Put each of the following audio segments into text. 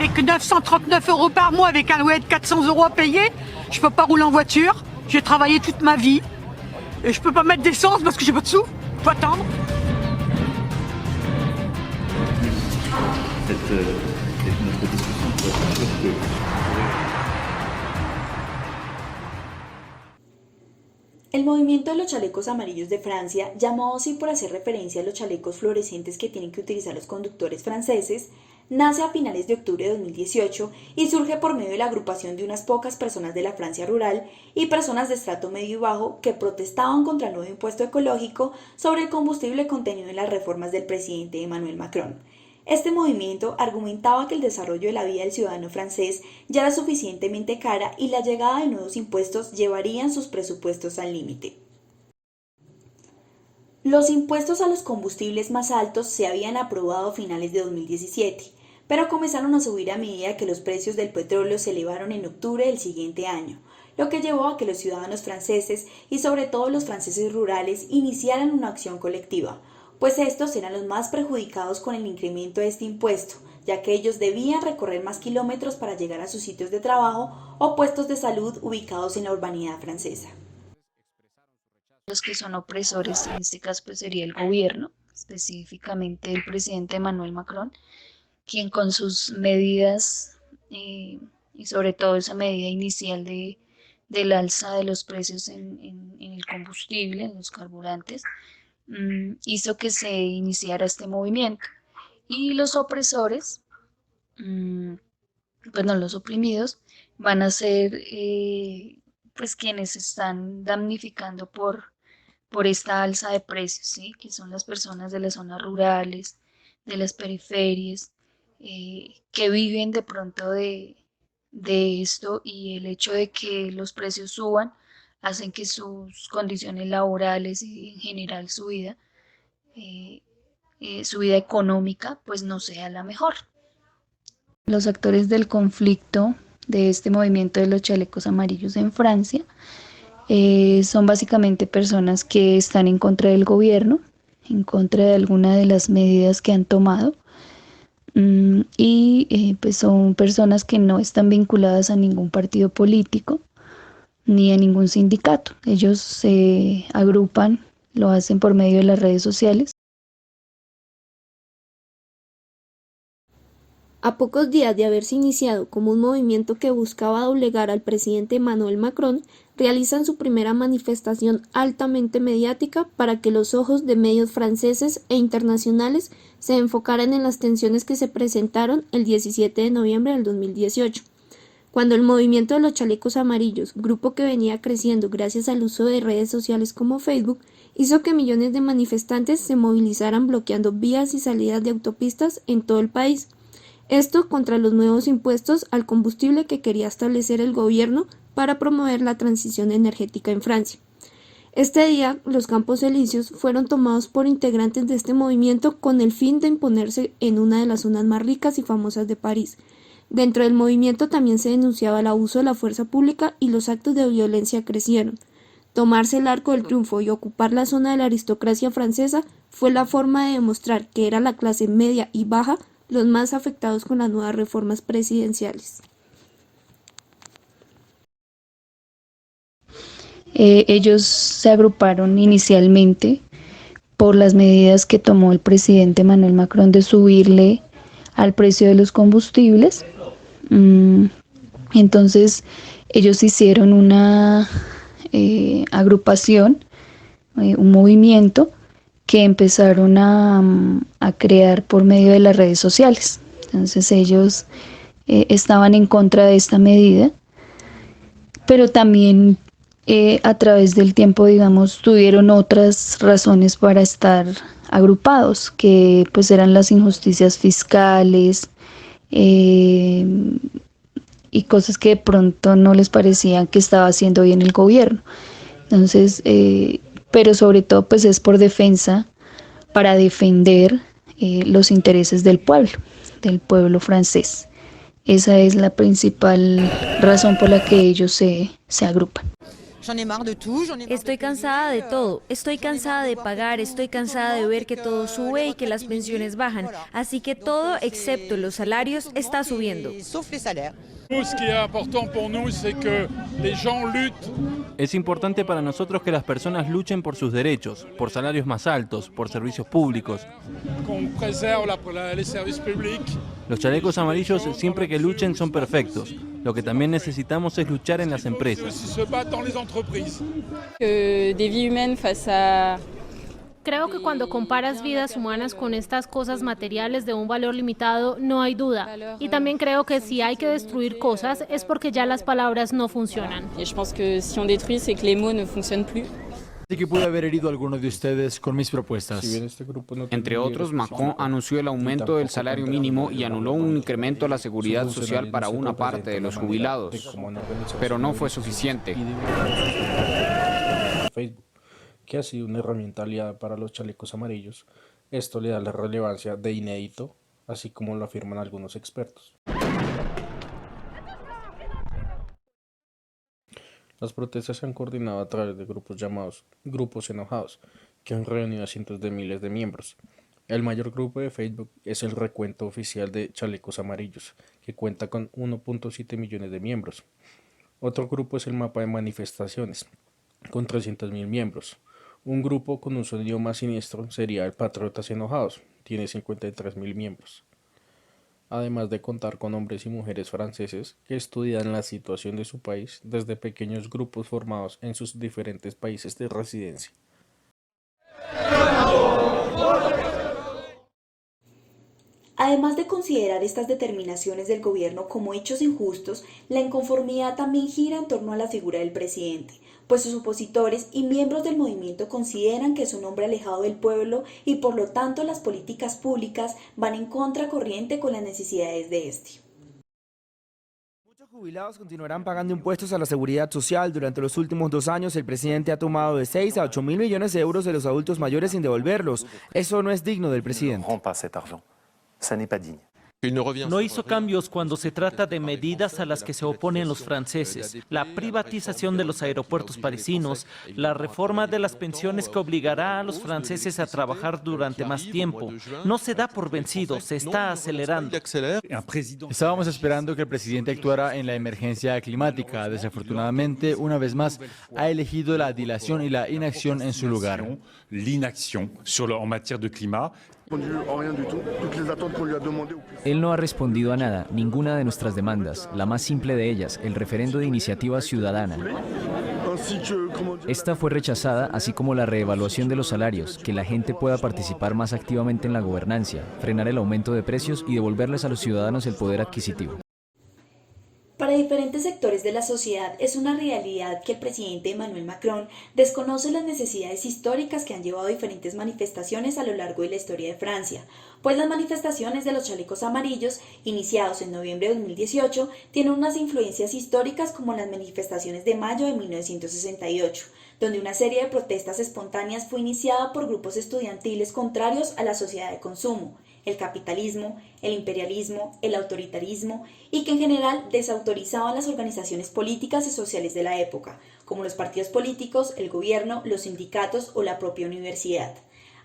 Avec 939 € par mois, avec un loyer de 400 € à payer, je peux pas rouler en voiture. J'ai travaillé toute ma vie. Et je peux pas mettre d'essence parce que j'ai pas de sous. Faut attendre. Notre discussion pour être sûr que... El movimiento de los chalecos amarillos de Francia, llamado así por hacer referencia a los chalecos fluorescentes que tienen que utilizar los conductores franceses, nace a finales de octubre de 2018 y surge por medio de la agrupación de unas pocas personas de la Francia rural y personas de estrato medio y bajo que protestaban contra el nuevo impuesto ecológico sobre el combustible contenido en las reformas del presidente Emmanuel Macron. Este movimiento argumentaba que el desarrollo de la vida del ciudadano francés ya era suficientemente cara y la llegada de nuevos impuestos llevarían sus presupuestos al límite. Los impuestos a los combustibles más altos se habían aprobado a finales de 2017, pero comenzaron a subir a medida que los precios del petróleo se elevaron en octubre del siguiente año, lo que llevó a que los ciudadanos franceses y sobre todo los franceses rurales iniciaran una acción colectiva, pues estos eran los más perjudicados con el incremento de este impuesto, ya que ellos debían recorrer más kilómetros para llegar a sus sitios de trabajo o puestos de salud ubicados en la urbanidad francesa. Los que son opresores, en este caso pues sería el gobierno, específicamente el presidente Emmanuel Macron, quien con sus medidas y sobre todo esa medida inicial del alza de los precios en el combustible, en los carburantes, hizo que se iniciara este movimiento. Y los opresores, los oprimidos, van a ser pues quienes están damnificando por esta alza de precios, ¿sí? Que son las personas de las zonas rurales, de las periferias, que viven de pronto de esto, y el hecho de que los precios suban hacen que sus condiciones laborales y en general su vida económica pues no sea la mejor. Los actores del conflicto de este movimiento de los chalecos amarillos en Francia son básicamente personas que están en contra del gobierno, en contra de alguna de las medidas que han tomado, pues son personas que no están vinculadas a ningún partido político ni a ningún sindicato. Ellos se agrupan, lo hacen por medio de las redes sociales. A pocos días de haberse iniciado como un movimiento que buscaba doblegar al presidente Emmanuel Macron, realizan su primera manifestación altamente mediática para que los ojos de medios franceses e internacionales se enfocaran en las tensiones que se presentaron el 17 de noviembre del 2018, cuando el movimiento de los chalecos amarillos, grupo que venía creciendo gracias al uso de redes sociales como Facebook, hizo que millones de manifestantes se movilizaran bloqueando vías y salidas de autopistas en todo el país. Esto contra los nuevos impuestos al combustible que quería establecer el gobierno para promover la transición energética en Francia. Este día, los Campos Elíseos fueron tomados por integrantes de este movimiento con el fin de imponerse en una de las zonas más ricas y famosas de París. Dentro del movimiento también se denunciaba el abuso de la fuerza pública y los actos de violencia crecieron. Tomarse el Arco del Triunfo y ocupar la zona de la aristocracia francesa fue la forma de demostrar que era la clase media y baja los más afectados con las nuevas reformas presidenciales. Ellos se agruparon inicialmente por las medidas que tomó el presidente Emmanuel Macron de subirle al precio de los combustibles. Entonces ellos hicieron una agrupación, un movimiento que empezaron a crear por medio de las redes sociales. Entonces ellos estaban en contra de esta medida, pero también a través del tiempo, digamos, tuvieron otras razones para estar agrupados, que pues eran las injusticias fiscales y cosas que de pronto no les parecían que estaba haciendo bien el gobierno. Entonces, pero sobre todo pues es por defensa, para defender los intereses del pueblo francés. Esa es la principal razón por la que ellos se agrupan. Estoy cansada de todo, estoy cansada de pagar, estoy cansada de ver que todo sube y que las pensiones bajan. Así que todo, excepto los salarios, está subiendo. Es importante para nosotros que las personas luchen por sus derechos, por salarios más altos, por servicios públicos. Los chalecos amarillos siempre que luchen son perfectos. Lo que también necesitamos es luchar en las empresas. Creo que cuando comparas vidas humanas con estas cosas materiales de un valor limitado, no hay duda. Y también creo que si hay que destruir cosas es porque ya las palabras no funcionan. Así que pude haber herido a alguno de ustedes con mis propuestas. Entre otros, Macron anunció el aumento del salario mínimo y anuló un incremento a la seguridad social para una parte de los jubilados. Pero no fue suficiente. Facebook, que ha sido una herramienta aliada para los chalecos amarillos. Esto le da la relevancia de inédito, así como lo afirman algunos expertos. Las protestas se han coordinado a través de grupos llamados grupos enojados, que han reunido a cientos de miles de miembros. El mayor grupo de Facebook es el recuento oficial de chalecos amarillos, que cuenta con 1.7 millones de miembros. Otro grupo es el mapa de manifestaciones, con 300.000 miembros. Un grupo con un sonido más siniestro sería el Patriotas Enojados, tiene 53.000 miembros. Además de contar con hombres y mujeres franceses que estudian la situación de su país desde pequeños grupos formados en sus diferentes países de residencia. Además de considerar estas determinaciones del gobierno como hechos injustos, la inconformidad también gira en torno a la figura del presidente, pues sus opositores y miembros del movimiento consideran que es un hombre alejado del pueblo y por lo tanto las políticas públicas van en contracorriente con las necesidades de este. Muchos jubilados continuarán pagando impuestos a la seguridad social. Durante los últimos 2 años, el presidente ha tomado de 6 a 8 mil millones de euros de los adultos mayores sin devolverlos. Eso no es digno del presidente. No hizo cambios cuando se trata de medidas a las que se oponen los franceses, la privatización de los aeropuertos parisinos, la reforma de las pensiones que obligará a los franceses a trabajar durante más tiempo. No se da por vencido, se está acelerando. Estábamos esperando que el presidente actuara en la emergencia climática. Desafortunadamente, una vez más, ha elegido la dilación y la inacción en su lugar. Él no ha respondido a nada, ninguna de nuestras demandas, la más simple de ellas, el referendo de iniciativa ciudadana. Esta fue rechazada, así como la reevaluación de los salarios, que la gente pueda participar más activamente en la gobernancia, frenar el aumento de precios y devolverles a los ciudadanos el poder adquisitivo. Para diferentes sectores de la sociedad es una realidad que el presidente Emmanuel Macron desconoce las necesidades históricas que han llevado a diferentes manifestaciones a lo largo de la historia de Francia, pues las manifestaciones de los chalecos amarillos, iniciados en noviembre de 2018, tienen unas influencias históricas como las manifestaciones de mayo de 1968, donde una serie de protestas espontáneas fue iniciada por grupos estudiantiles contrarios a la sociedad de consumo, el capitalismo, el imperialismo, el autoritarismo y que en general desautorizaban las organizaciones políticas y sociales de la época, como los partidos políticos, el gobierno, los sindicatos o la propia universidad.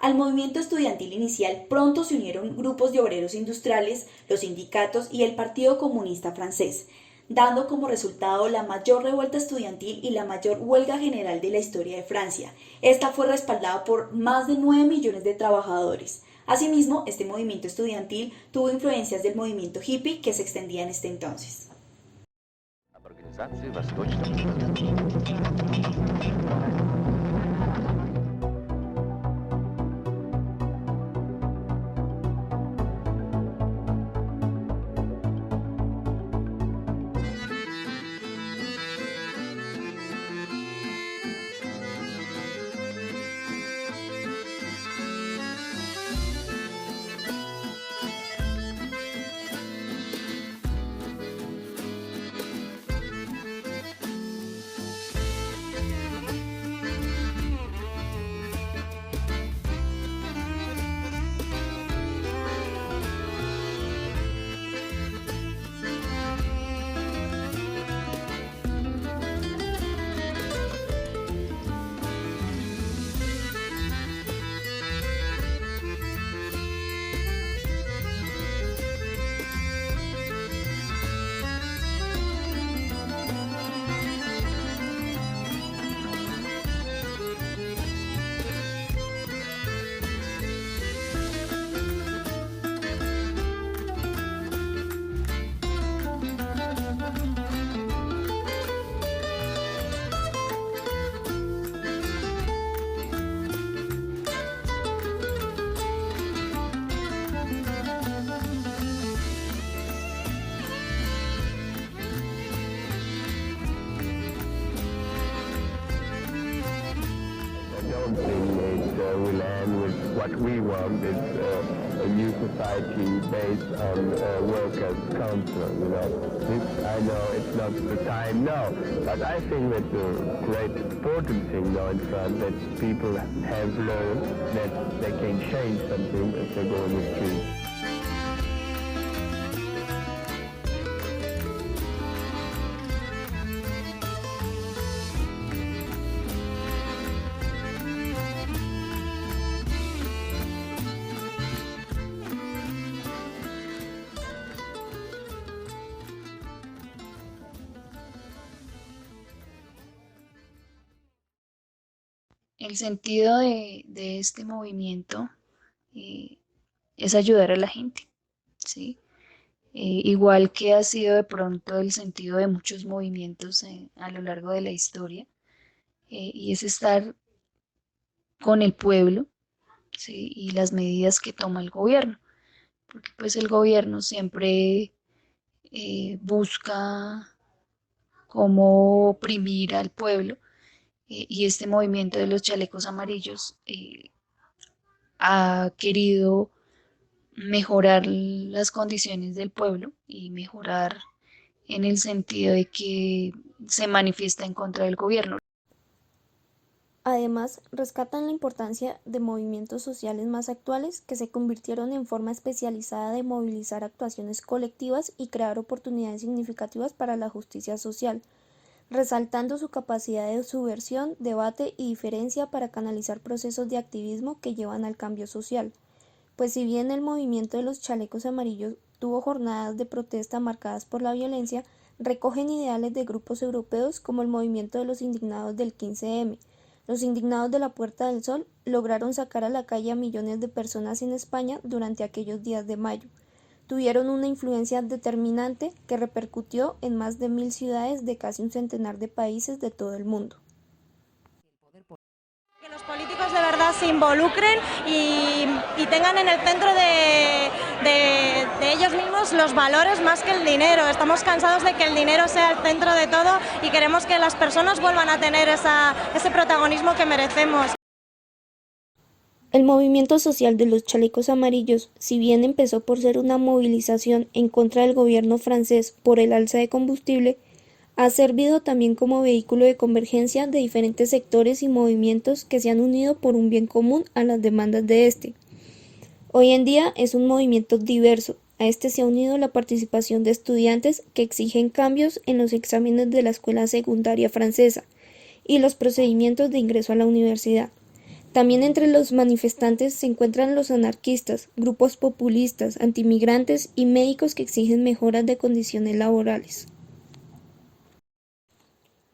Al movimiento estudiantil inicial pronto se unieron grupos de obreros industriales, los sindicatos y el Partido Comunista Francés, dando como resultado la mayor revuelta estudiantil y la mayor huelga general de la historia de Francia. Esta fue respaldada por más de 9 millones de trabajadores. Asimismo, este movimiento estudiantil tuvo influencias del movimiento hippie que se extendía en este entonces. will end with what we want is a new society based on workers' council. This, I know it's not the time now, but I think that's a great important thing now in France, that people have learned that they can change something if they go in the street. El sentido de este movimiento es ayudar a la gente, ¿sí? Igual que ha sido de pronto el sentido de muchos movimientos a lo largo de la historia, y es estar con el pueblo, ¿sí? Y las medidas que toma el gobierno, porque pues el gobierno siempre busca cómo oprimir al pueblo, y este movimiento de los chalecos amarillos ha querido mejorar las condiciones del pueblo y mejorar en el sentido de que se manifiesta en contra del gobierno. Además, rescatan la importancia de movimientos sociales más actuales que se convirtieron en forma especializada de movilizar actuaciones colectivas y crear oportunidades significativas para la justicia social, resaltando su capacidad de subversión, debate y diferencia para canalizar procesos de activismo que llevan al cambio social. Pues si bien el movimiento de los chalecos amarillos tuvo jornadas de protesta marcadas por la violencia, recogen ideales de grupos europeos como el movimiento de los indignados del 15M. Los indignados de la Puerta del Sol lograron sacar a la calle a millones de personas en España durante aquellos días de mayo. Tuvieron una influencia determinante que repercutió en más de 1000 ciudades de casi un centenar de países de todo el mundo. Que los políticos de verdad se involucren y tengan en el centro de ellos mismos los valores más que el dinero. Estamos cansados de que el dinero sea el centro de todo y queremos que las personas vuelvan a tener ese protagonismo que merecemos. El movimiento social de los chalecos amarillos, si bien empezó por ser una movilización en contra del gobierno francés por el alza de combustible, ha servido también como vehículo de convergencia de diferentes sectores y movimientos que se han unido por un bien común a las demandas de este. Hoy en día es un movimiento diverso. A este se ha unido la participación de estudiantes que exigen cambios en los exámenes de la escuela secundaria francesa y los procedimientos de ingreso a la universidad. También entre los manifestantes se encuentran los anarquistas, grupos populistas, antimigrantes y médicos que exigen mejoras de condiciones laborales.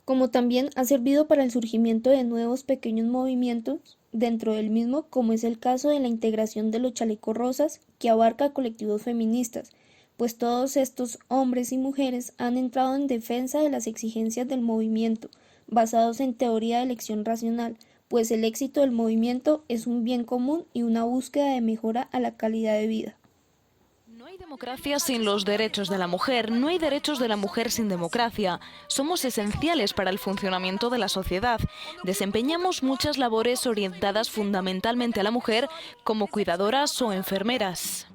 Como también ha servido para el surgimiento de nuevos pequeños movimientos dentro del mismo, como es el caso de la integración de los chalecos rosas, que abarca colectivos feministas, pues todos estos hombres y mujeres han entrado en defensa de las exigencias del movimiento, basados en teoría de elección racional, pues el éxito del movimiento es un bien común y una búsqueda de mejora a la calidad de vida. No hay democracia sin los derechos de la mujer, no hay derechos de la mujer sin democracia. Somos esenciales para el funcionamiento de la sociedad. Desempeñamos muchas labores orientadas fundamentalmente a la mujer, como cuidadoras o enfermeras.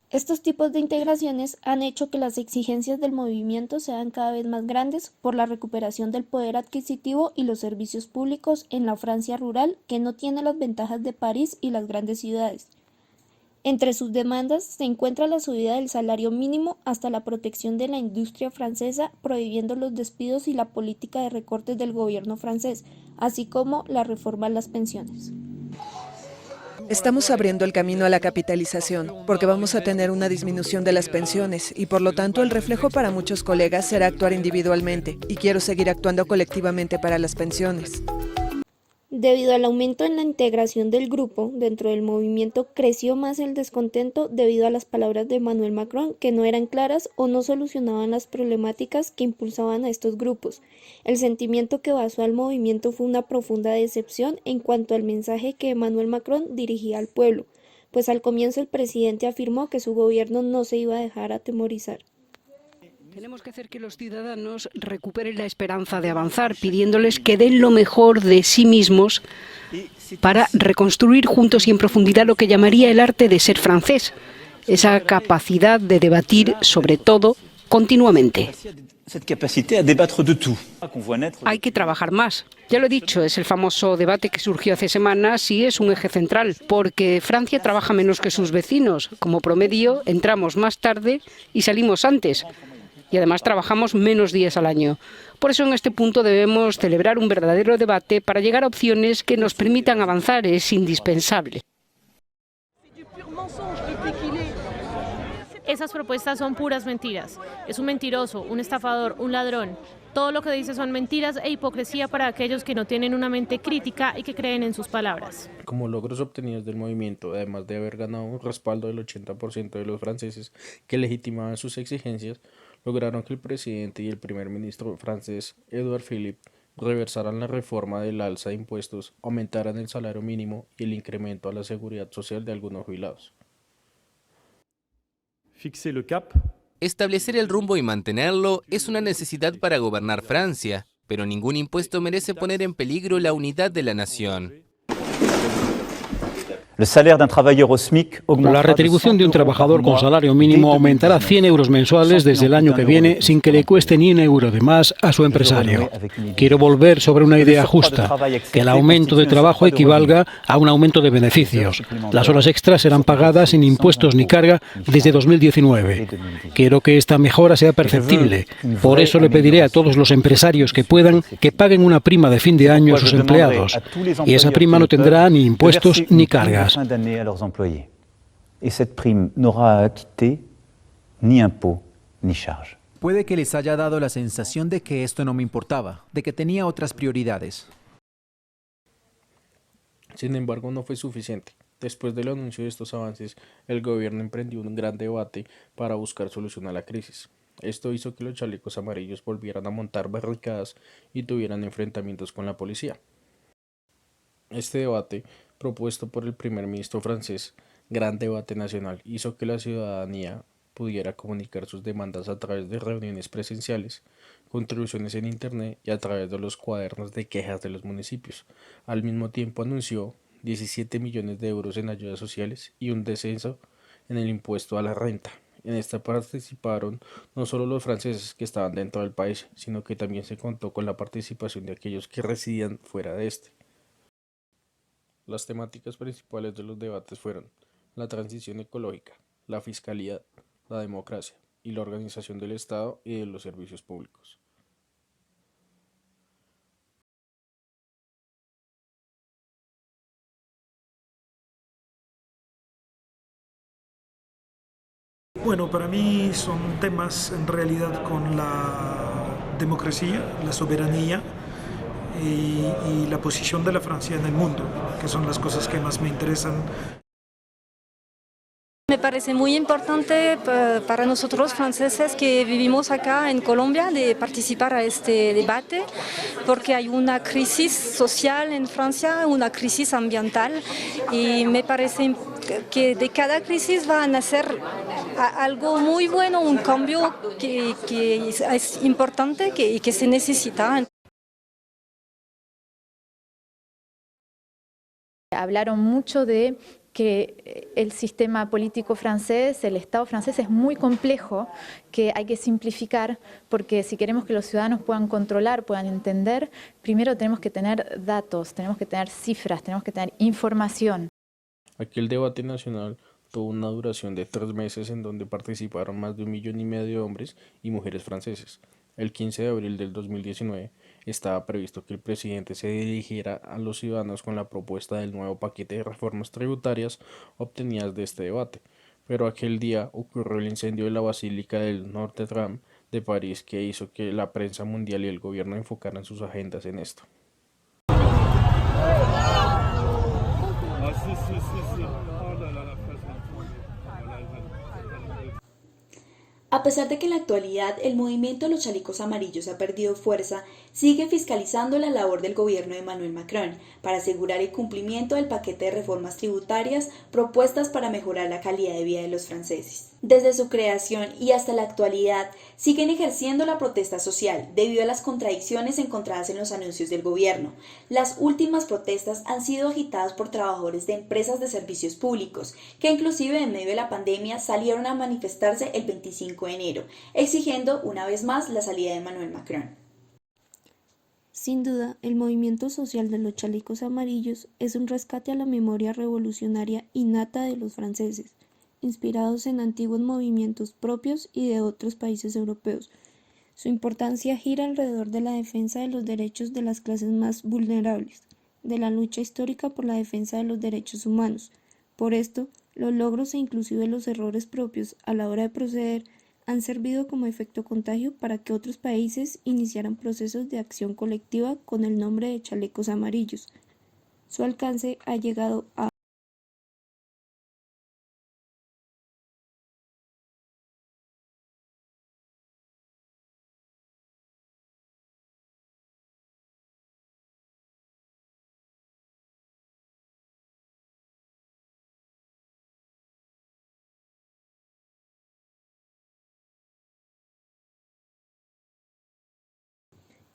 Estos tipos de integraciones han hecho que las exigencias del movimiento sean cada vez más grandes por la recuperación del poder adquisitivo y los servicios públicos en la Francia rural, que no tiene las ventajas de París y las grandes ciudades. Entre sus demandas se encuentra la subida del salario mínimo hasta la protección de la industria francesa, prohibiendo los despidos y la política de recortes del gobierno francés, así como la reforma a las pensiones. Estamos abriendo el camino a la capitalización, porque vamos a tener una disminución de las pensiones y por lo tanto el reflejo para muchos colegas será actuar individualmente y quiero seguir actuando colectivamente para las pensiones. Debido al aumento en la integración del grupo dentro del movimiento, creció más el descontento debido a las palabras de Emmanuel Macron que no eran claras o no solucionaban las problemáticas que impulsaban a estos grupos. El sentimiento que basó al movimiento fue una profunda decepción en cuanto al mensaje que Emmanuel Macron dirigía al pueblo, pues al comienzo el presidente afirmó que su gobierno no se iba a dejar atemorizar. Tenemos que hacer que los ciudadanos recuperen la esperanza de avanzar, pidiéndoles que den lo mejor de sí mismos para reconstruir juntos y en profundidad lo que llamaría el arte de ser francés, esa capacidad de debatir sobre todo continuamente. Hay que trabajar más. Ya lo he dicho, es el famoso debate que surgió hace semanas y es un eje central, porque Francia trabaja menos que sus vecinos. Como promedio, entramos más tarde y salimos antes. Y además trabajamos menos días al año. Por eso en este punto debemos celebrar un verdadero debate para llegar a opciones que nos permitan avanzar. Es indispensable. Esas propuestas son puras mentiras. Es un mentiroso, un estafador, un ladrón. Todo lo que dice son mentiras e hipocresía para aquellos que no tienen una mente crítica y que creen en sus palabras. Como logros obtenidos del movimiento, además de haber ganado un respaldo del 80% de los franceses que legitimaban sus exigencias, lograron que el presidente y el primer ministro francés, Édouard Philippe, reversaran la reforma del alza de impuestos, aumentaran el salario mínimo y el incremento a la seguridad social de algunos jubilados. Establecer el rumbo y mantenerlo es una necesidad para gobernar Francia, pero ningún impuesto merece poner en peligro la unidad de la nación. La retribución de un trabajador con salario mínimo aumentará 100 euros mensuales desde el año que viene sin que le cueste ni un euro de más a su empresario. Quiero volver sobre una idea justa, que el aumento de trabajo equivalga a un aumento de beneficios. Las horas extras serán pagadas sin impuestos ni carga desde 2019. Quiero que esta mejora sea perceptible. Por eso le pediré a todos los empresarios que puedan que paguen una prima de fin de año a sus empleados. Y esa prima no tendrá ni impuestos ni cargas. D'année à leurs employés. Et cette prime n'aura à acquitter ni impôts ni charges. Puede que les haya dado la sensación de que esto no me importaba, de que tenía otras prioridades. Sin embargo, no fue suficiente. Después del anuncio de estos avances, el gobierno emprendió un gran debate para buscar solución a la crisis. Esto hizo que los chalecos amarillos volvieran a montar barricadas y tuvieran enfrentamientos con la policía. Este debate, propuesto por el primer ministro francés, Gran Debate Nacional, hizo que la ciudadanía pudiera comunicar sus demandas a través de reuniones presenciales, contribuciones en Internet y a través de los cuadernos de quejas de los municipios. Al mismo tiempo anunció 17 millones de euros en ayudas sociales y un descenso en el impuesto a la renta. En esta participaron no solo los franceses que estaban dentro del país, sino que también se contó con la participación de aquellos que residían fuera de este. Las temáticas principales de los debates fueron la transición ecológica, la fiscalidad, la democracia y la organización del Estado y de los servicios públicos. Bueno, para mí son temas en realidad con la democracia, la soberanía y la posición de la Francia en el mundo, que son las cosas que más me interesan. Me parece muy importante para nosotros franceses que vivimos acá en Colombia de participar a este debate porque hay una crisis social en Francia, una crisis ambiental y me parece que de cada crisis va a nacer algo muy bueno, un cambio que es importante y que se necesita. Hablaron mucho de que el sistema político francés, el Estado francés es muy complejo, que hay que simplificar, porque si queremos que los ciudadanos puedan controlar, puedan entender, primero tenemos que tener datos, tenemos que tener cifras, tenemos que tener información. Aquel debate nacional tuvo una duración de 3 meses en donde participaron más de 1,5 millones de hombres y mujeres franceses. El 15 de abril del 2019 estaba previsto que el presidente se dirigiera a los ciudadanos con la propuesta del nuevo paquete de reformas tributarias obtenidas de este debate, pero aquel día ocurrió el incendio de la Basílica del Notre Dame de París que hizo que la prensa mundial y el gobierno enfocaran sus agendas en esto. A pesar de que en la actualidad el movimiento de los chalecos amarillos ha perdido fuerza, sigue fiscalizando la labor del gobierno de Emmanuel Macron para asegurar el cumplimiento del paquete de reformas tributarias propuestas para mejorar la calidad de vida de los franceses. Desde su creación y hasta la actualidad, siguen ejerciendo la protesta social debido a las contradicciones encontradas en los anuncios del gobierno. Las últimas protestas han sido agitadas por trabajadores de empresas de servicios públicos, que inclusive en medio de la pandemia salieron a manifestarse el 25 de enero, exigiendo una vez más la salida de Emmanuel Macron. Sin duda, el movimiento social de los chalecos amarillos es un rescate a la memoria revolucionaria innata de los franceses, inspirados en antiguos movimientos propios y de otros países europeos. Su importancia gira alrededor de la defensa de los derechos de las clases más vulnerables, de la lucha histórica por la defensa de los derechos humanos. Por esto, los logros e inclusive los errores propios a la hora de proceder han servido como efecto contagio para que otros países iniciaran procesos de acción colectiva con el nombre de chalecos amarillos. Su alcance ha llegado a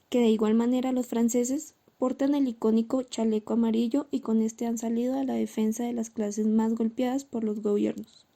que de igual manera los franceses portan el icónico chaleco amarillo y con este han salido a la defensa de las clases más golpeadas por los gobiernos.